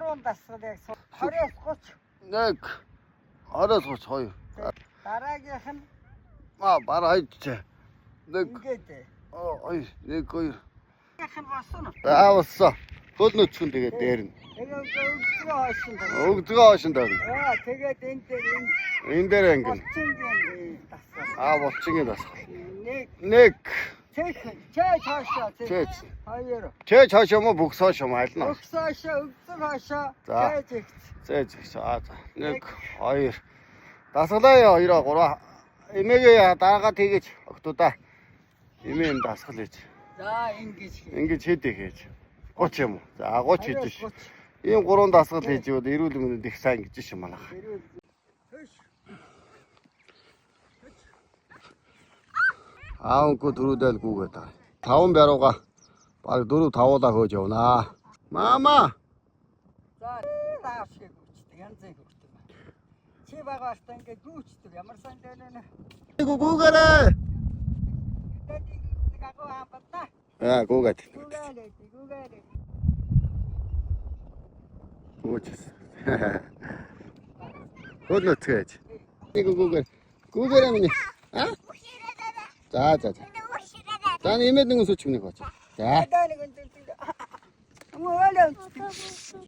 гурван дасгалыг 20-30. Нэг 20-30 хоёр. Дараагийнх нь Бараа хайдчаа. Нэг ингээд. хоёр, нэг хоёр. Дараагийнх нь босно. Болсон. Хөл нөчгөн тэгээд дээр нь. Тэгээ өгдгөө хойшин даа. Өгдгөө хойшин дээр. Тэгээд энэ дээр Энэ дээр ангин. дасгал. Болчихгийн дасгал. Нэг Нэг. чээ хаашаа. Чээч. Хоёр. Чээж хойшоо мо бүгс хойшоо мо аль нь. Өгс хаашаа, өгдөр хаашаа. За. Чээж. Зээж. За. Нэг, хоёр. Дасгалаа хоёроо гурав. Эмээгээ даага тэгэж октоудаа. Эмээ энэ дасгал хийж. За ингэж. Ингэж хэдэ хийж. 30 юм уу? За 30 хийж ш. Ийм гурван дасгал хийж ивэл эрүүл мэндэд их сайн гэж шин манайх. Аавынхөө дөрүүдэл гүгээд байгаа. 5 барууга баг 4 5удаа хөөж явнаа. Мама. За тааш гүйчдэг янзыг өгдөг. Чи багааштай ингээд гүйчдэг ямар сан дэнэ. Гүгээрээ. Нэг агуу хамбатаа. Гүгээд. Гүгээрээ. Гүчс. Хөөднөцгөөж. Нэг гүгээр. Гүгээрээ минь. За. За нэмээд нэг өсөж минь гооч. За. Даа нэг энэ. Мөөлөө.